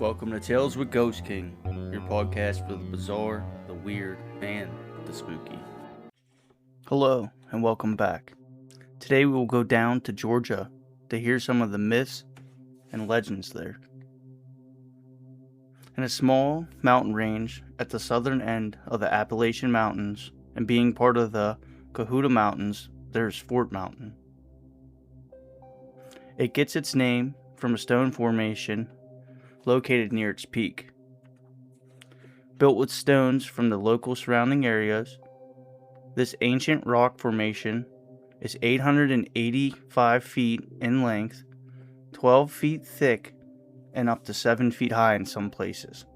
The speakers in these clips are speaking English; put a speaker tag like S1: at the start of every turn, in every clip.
S1: Welcome to Tales with Ghost King, your podcast for the bizarre, the weird, and the spooky. Hello, and welcome back. Today we will go down to Georgia to hear some of the myths and legends there. In a small mountain range at the southern end of the Appalachian Mountains, and being part of the Cohutta Mountains, there's Fort Mountain. It gets its name from a stone formation located near its peak. Built with stones from the local surrounding areas, this ancient rock formation is 885 feet in length, 12 feet thick, and up to 7 feet high in some places.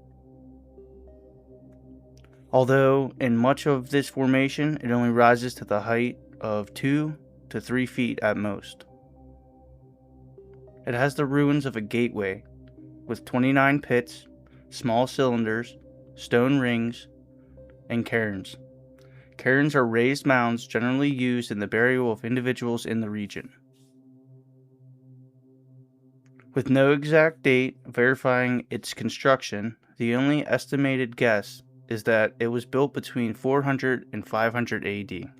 S1: Although in much of this formation it only rises to the height of 2 to 3 feet at most. It has the ruins of a gateway with 29 pits, small cylinders, stone rings, and cairns. Cairns are raised mounds generally used in the burial of individuals in the region. With no exact date verifying its construction, the only estimated guess is that it was built between 400 and 500 AD.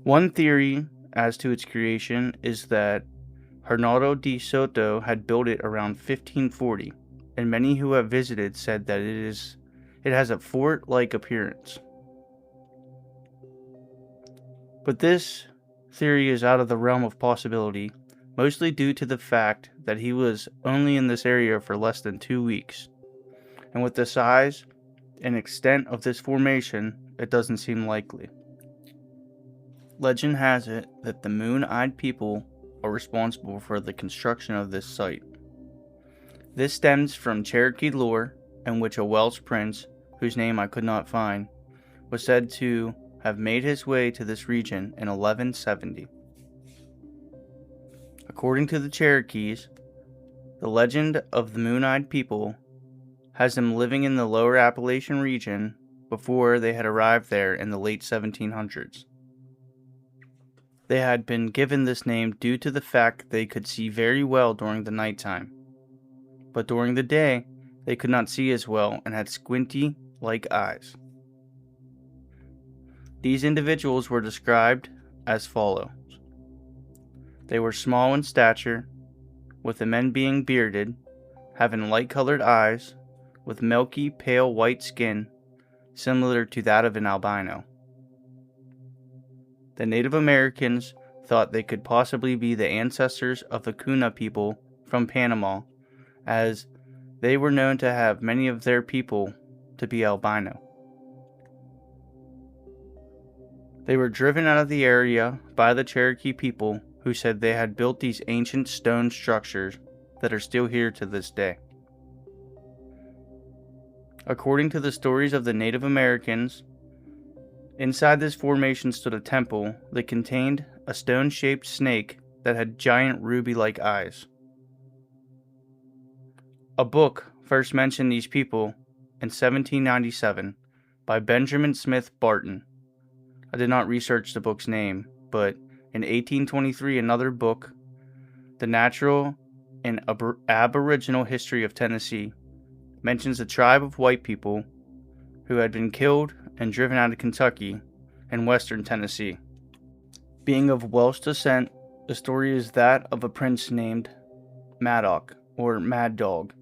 S1: One theory as to its creation is that Hernando de Soto had built it around 1540, and many who have visited said that it has a fort-like appearance. But this theory is out of the realm of possibility, mostly due to the fact that he was only in this area for less than 2 weeks, and with the size and extent of this formation, it doesn't seem likely. Legend has it that the Moon-Eyed People are responsible for the construction of this site. This stems from Cherokee lore, in which a Welsh prince, whose name I could not find, was said to have made his way to this region in 1170. According to the Cherokees, the legend of the Moon-Eyed People has them living in the lower Appalachian region before they had arrived there in the late 1700s. They had been given this name due to the fact they could see very well during the nighttime, but during the day they could not see as well and had squinty-like eyes. These individuals were described as follows. They were small in stature, with the men being bearded, having light-colored eyes, with milky, pale white skin, similar to that of an albino. The Native Americans thought they could possibly be the ancestors of the Kuna people from Panama, as they were known to have many of their people to be albino. They were driven out of the area by the Cherokee people, who said they had built these ancient stone structures that are still here to this day. According to the stories of the Native Americans, inside this formation stood a temple that contained a stone-shaped snake that had giant ruby-like eyes. A book first mentioned these people in 1797 by Benjamin Smith Barton. I did not research the book's name, but in 1823 another book, The Natural and Aboriginal History of Tennessee, mentions a tribe of white people who had been killed and driven out of Kentucky and western Tennessee. Being of Welsh descent, the story is that of a prince named Madoc, or Mad Dog.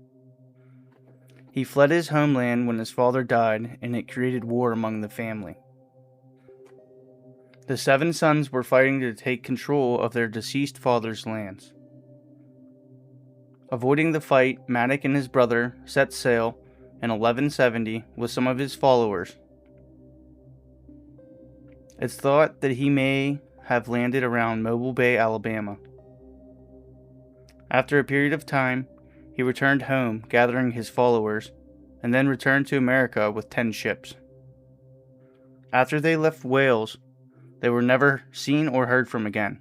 S1: He fled his homeland when his father died, and it created war among the family. The 7 sons were fighting to take control of their deceased father's lands. Avoiding the fight, Madoc and his brother set sail in 1170 with some of his followers. It's thought that he may have landed around Mobile Bay, Alabama. After a period of time, he returned home, gathering his followers, and then returned to America with 10 ships. After they left Wales, they were never seen or heard from again.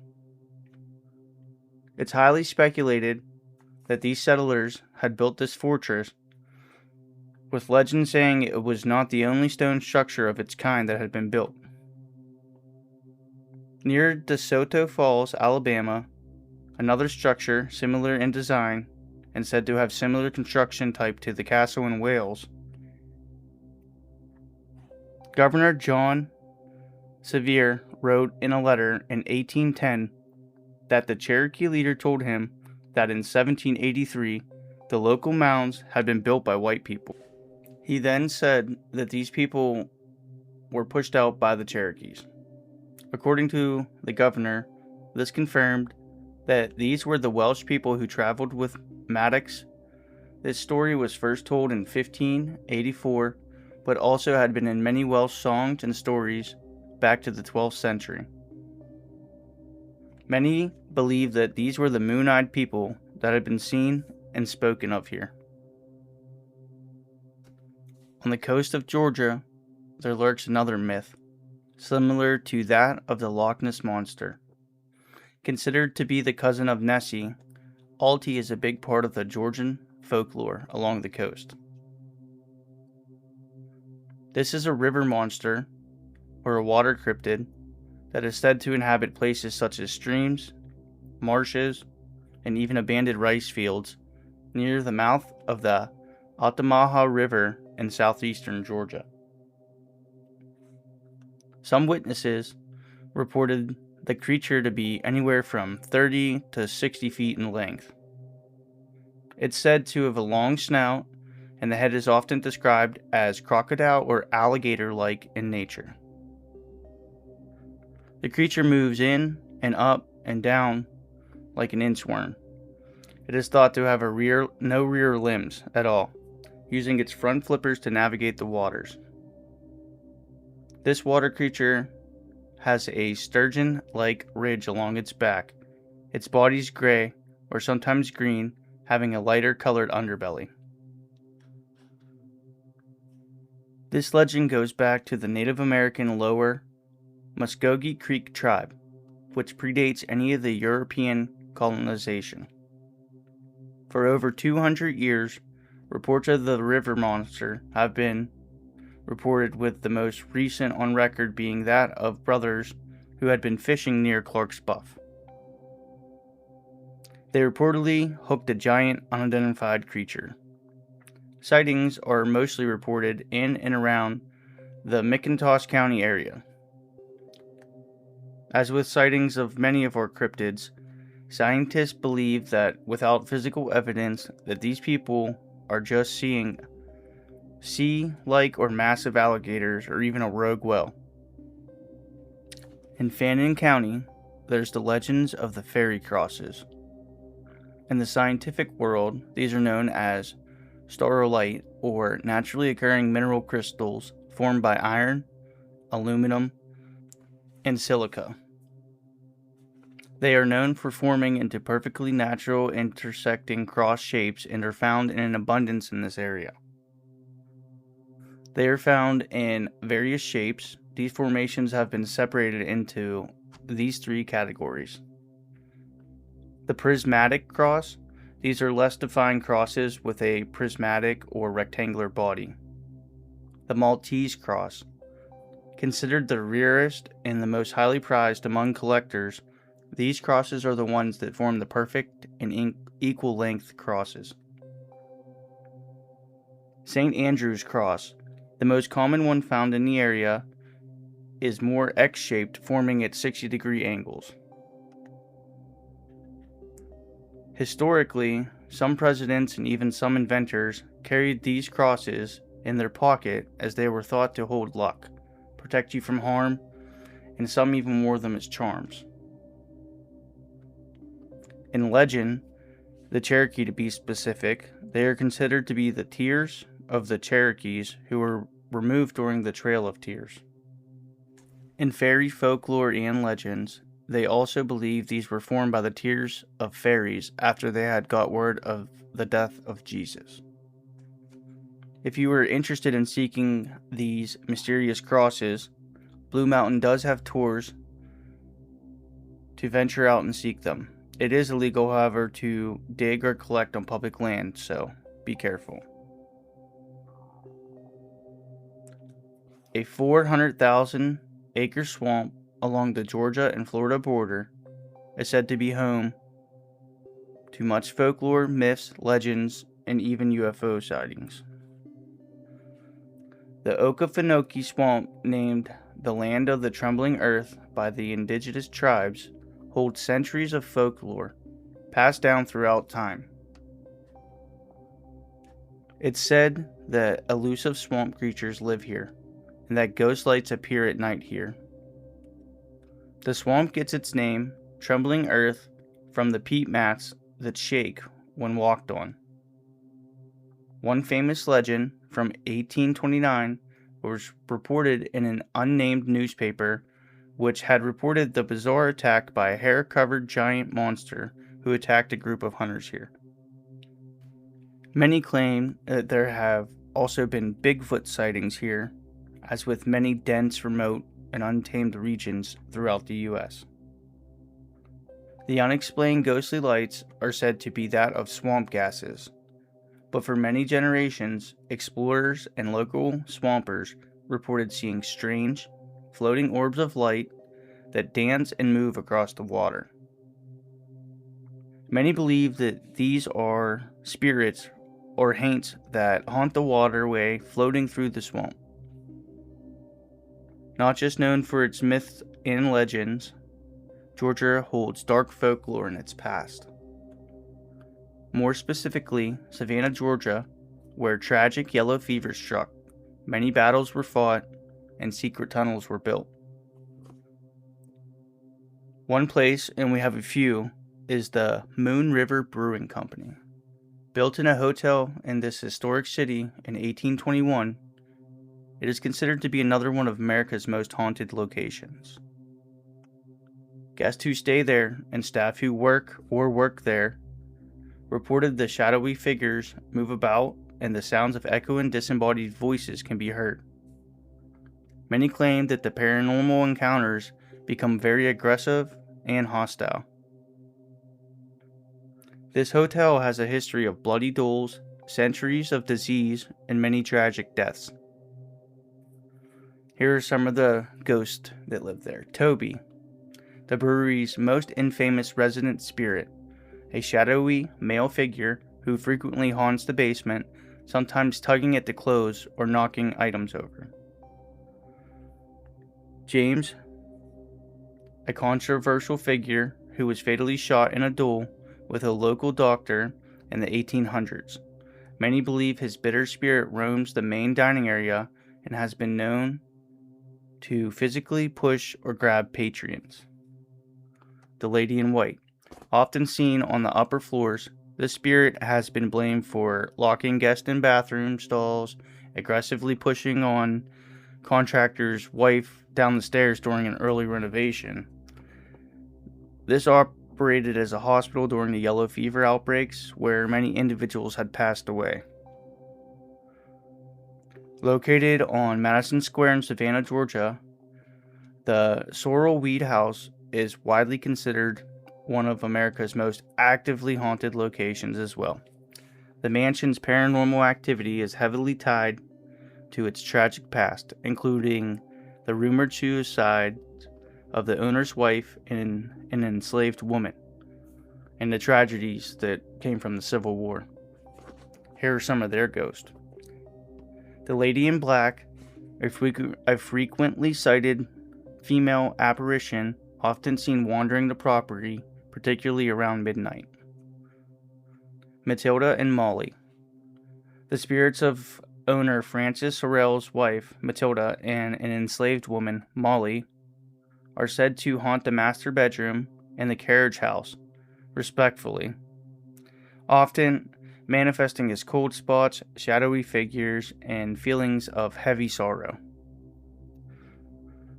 S1: It's highly speculated that these settlers had built this fortress, with legend saying it was not the only stone structure of its kind that had been built. Near DeSoto Falls, Alabama, another structure similar in design and said to have similar construction type to the castle in Wales. Governor John Sevier wrote in a letter in 1810 that the Cherokee leader told him that in 1783 the local mounds had been built by white people. He then said that these people were pushed out by the Cherokees. According to the governor, this confirmed that these were the Welsh people who traveled with Maddox. This story was first told in 1584, but also had been in many Welsh songs and stories back to the 12th century. Many believe that these were the moon-eyed people that had been seen and spoken of here. On the coast of Georgia, there lurks another myth, similar to that of the Loch Ness Monster. Considered to be the cousin of Nessie, Alti is a big part of the Georgian folklore along the coast. This is a river monster, or a water cryptid, that is said to inhabit places such as streams, marshes, and even abandoned rice fields near the mouth of the Altamaha River in southeastern Georgia. Some witnesses reported the creature to be anywhere from 30 to 60 feet in length. It's said to have a long snout, and the head is often described as crocodile or alligator-like in nature. The creature moves in and up and down like an inchworm. It is thought to have no rear limbs at all, using its front flippers to navigate the waters. This water creature has a sturgeon-like ridge along its back. Its body is gray or sometimes green, having a lighter colored underbelly. This legend goes back to the Native American Lower Muskogee Creek tribe, which predates any of the European colonization. For over 200 years, reports of the river monster have been reported, with the most recent on record being that of brothers who had been fishing near Clark's Bluff. They reportedly hooked a giant unidentified creature. Sightings are mostly reported in and around the McIntosh County area. As with sightings of many of our cryptids, scientists believe that without physical evidence that these people are just seeing sea-like or massive alligators or even a rogue whale. In Fannin County, there's the legends of the fairy crosses. In the scientific world, these are known as staurolite, or naturally occurring mineral crystals formed by iron, aluminum, and silica. They are known for forming into perfectly natural intersecting cross shapes and are found in an abundance in this area. They are found in various shapes. These formations have been separated into these three categories. The prismatic cross. These are less defined crosses with a prismatic or rectangular body. The Maltese cross. Considered the rarest and the most highly prized among collectors, these crosses are the ones that form the perfect and equal length crosses. St. Andrew's cross. The most common one found in the area is more X-shaped, forming at 60-degree angles. Historically, some presidents and even some inventors carried these crosses in their pocket as they were thought to hold luck, protect you from harm, and some even wore them as charms. In legend, the Cherokee to be specific, they are considered to be the tears of the Cherokees who were removed during the Trail of Tears. In fairy folklore and legends, they also believe these were formed by the tears of fairies after they had got word of the death of Jesus. If you are interested in seeking these mysterious crosses, Blue Mountain does have tours to venture out and seek them. It is illegal, however, to dig or collect on public land, so be careful. A 400,000-acre swamp along the Georgia and Florida border is said to be home to much folklore, myths, legends, and even UFO sightings. The Okefenokee Swamp, named the Land of the Trembling Earth by the indigenous tribes, holds centuries of folklore passed down throughout time. It's said that elusive swamp creatures live here, and that ghost lights appear at night here. The swamp gets its name, Trembling Earth, from the peat mats that shake when walked on. One famous legend from 1829 was reported in an unnamed newspaper, which had reported the bizarre attack by a hair-covered giant monster who attacked a group of hunters here. Many claim that there have also been Bigfoot sightings here, as with many dense, remote, and untamed regions throughout the U.S. The unexplained ghostly lights are said to be that of swamp gases, but for many generations, explorers and local swampers reported seeing strange, floating orbs of light that dance and move across the water. Many believe that these are spirits or haints that haunt the waterway floating through the swamp. Not just known for its myths and legends, Georgia holds dark folklore in its past. More specifically, Savannah, Georgia, where tragic yellow fever struck, many battles were fought, and secret tunnels were built. One place, and we have a few, is the Moon River Brewing Company. Built in a hotel in this historic city in 1821, it is considered to be another one of America's most haunted locations. Guests who stay there and staff who work there reported the shadowy figures move about and the sounds of echoing disembodied voices can be heard. Many claim that the paranormal encounters become very aggressive and hostile. This hotel has a history of bloody duels, centuries of disease, and many tragic deaths. Here are some of the ghosts that live there. Toby, the brewery's most infamous resident spirit, a shadowy male figure who frequently haunts the basement, sometimes tugging at the clothes or knocking items over. James, a controversial figure who was fatally shot in a duel with a local doctor in the 1800s. Many believe his bitter spirit roams the main dining area and has been known to physically push or grab patrons. The Lady in White, often seen on the upper floors, this spirit has been blamed for locking guests in bathroom stalls, aggressively pushing on contractor's wife down the stairs during an early renovation. This operated as a hospital during the yellow fever outbreaks, where many individuals had passed away. Located on Madison Square in Savannah, Georgia, the Sorrel Weed House is widely considered one of America's most actively haunted locations as well. The mansion's paranormal activity is heavily tied to its tragic past, including the rumored suicide of the owner's wife and an enslaved woman, and the tragedies that came from the Civil War. Here are some of their ghosts. The Lady in Black, a frequently cited female apparition, often seen wandering the property, particularly around midnight. Matilda and Molly. The spirits of owner Francis Sorrell's wife, Matilda, and an enslaved woman, Molly, are said to haunt the master bedroom and the carriage house, respectively, often manifesting as cold spots, shadowy figures, and feelings of heavy sorrow.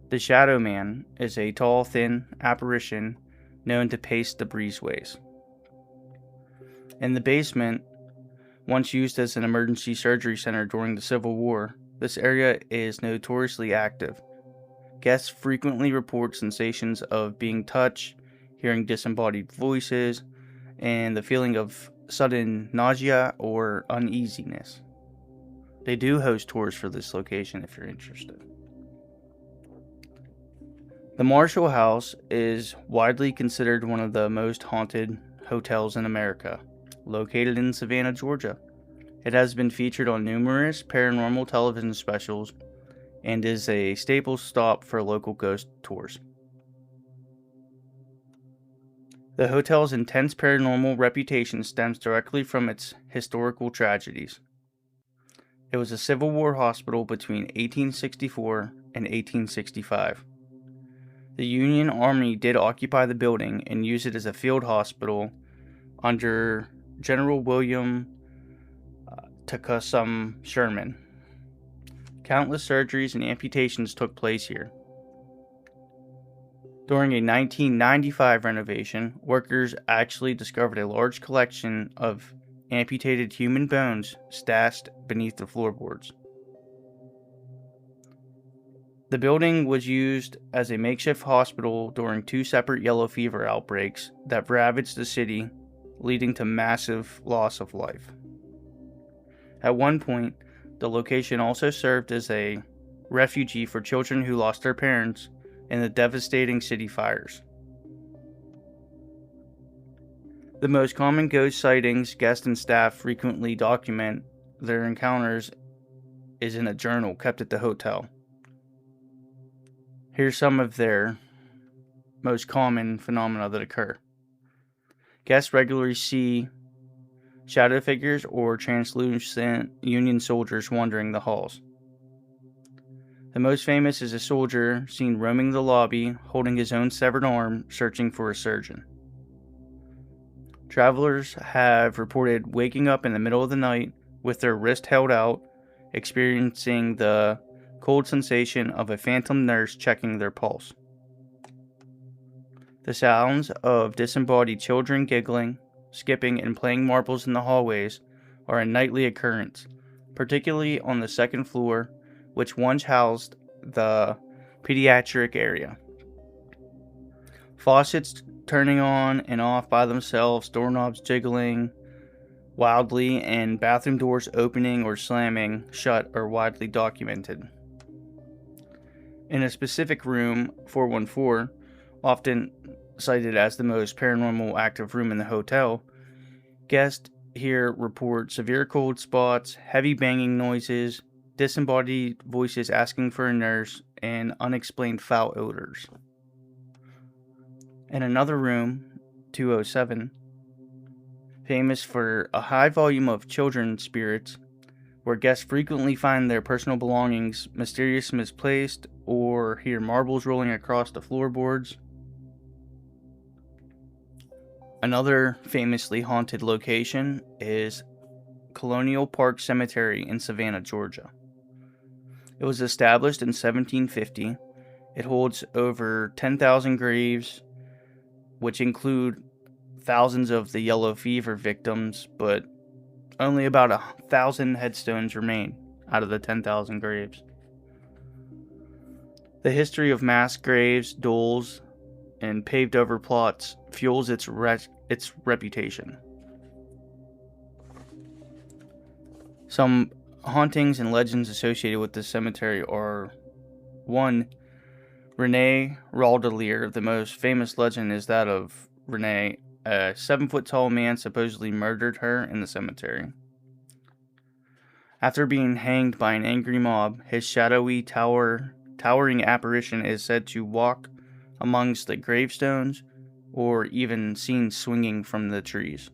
S1: The Shadow Man is a tall, thin apparition known to pace the breezeways. In the basement, once used as an emergency surgery center during the Civil War, this area is notoriously active. Guests frequently report sensations of being touched, hearing disembodied voices, and the feeling of sudden nausea or uneasiness. They do host tours for this location if you're interested. The Marshall House is widely considered one of the most haunted hotels in America, located in Savannah, Georgia. It has been featured on numerous paranormal television specials and is a staple stop for local ghost tours. The hotel's intense paranormal reputation stems directly from its historical tragedies. It was a Civil War hospital between 1864 and 1865. The Union Army did occupy the building and use it as a field hospital under General William Tecumseh Sherman. Countless surgeries and amputations took place here. During a 1995 renovation, workers actually discovered a large collection of amputated human bones stashed beneath the floorboards. The building was used as a makeshift hospital during 2 separate yellow fever outbreaks that ravaged the city, leading to massive loss of life. At one point, the location also served as a refuge for children who lost their parents in the devastating city fires. The most common ghost sightings guests and staff frequently document their encounters is in a journal kept at the hotel. Here's some of their most common phenomena that occur. Guests regularly see shadow figures or translucent Union soldiers wandering the halls. The most famous is a soldier seen roaming the lobby, holding his own severed arm, searching for a surgeon. Travelers have reported waking up in the middle of the night with their wrist held out, experiencing the cold sensation of a phantom nurse checking their pulse. The sounds of disembodied children giggling, skipping, and playing marbles in the hallways are a nightly occurrence, particularly on the second floor, which once housed the pediatric area. Faucets turning on and off by themselves, doorknobs jiggling wildly, and bathroom doors opening or slamming shut are widely documented. In a specific room, 414, often cited as the most paranormal active room in the hotel, guests here report severe cold spots, heavy banging noises, disembodied voices asking for a nurse, and unexplained foul odors. In another room, 207, famous for a high volume of children's spirits, where guests frequently find their personal belongings mysteriously misplaced or hear marbles rolling across the floorboards. Another famously haunted location is Colonial Park Cemetery in Savannah, Georgia. It was established in 1750. It holds over 10,000 graves, which include thousands of the yellow fever victims, but only about 1,000 headstones remain out of the 10,000 graves. The history of mass graves, duels, and paved over plots fuels its reputation. Some hauntings and legends associated with this cemetery are: 1. Rene Raudelier. The most famous legend is that of Rene, a 7-foot-tall man supposedly murdered her in the cemetery. After being hanged by an angry mob, his shadowy towering apparition is said to walk amongst the gravestones or even seen swinging from the trees.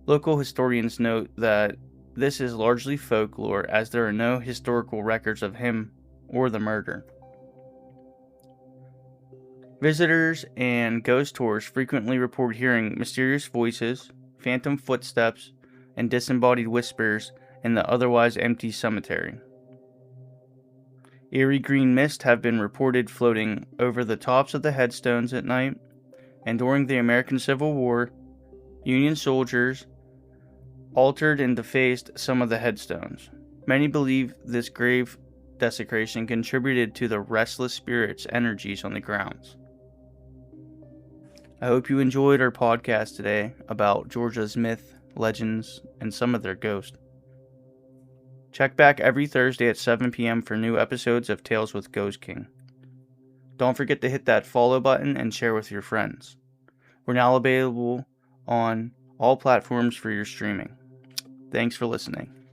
S1: Local historians note that this is largely folklore, as there are no historical records of him or the murder. Visitors and ghost tours frequently report hearing mysterious voices, phantom footsteps, and disembodied whispers in the otherwise empty cemetery. Eerie green mist have been reported floating over the tops of the headstones at night, and during the American Civil War, Union soldiers altered and defaced some of the headstones. Many believe this grave desecration contributed to the restless spirits' energies on the grounds. I hope you enjoyed our podcast today about Georgia's myth, legends, and some of their ghosts. Check back every Thursday at 7 p.m. for new episodes of Tales with Ghost King. Don't forget to hit that follow button and share with your friends. We're now available on all platforms for your streaming. Thanks for listening.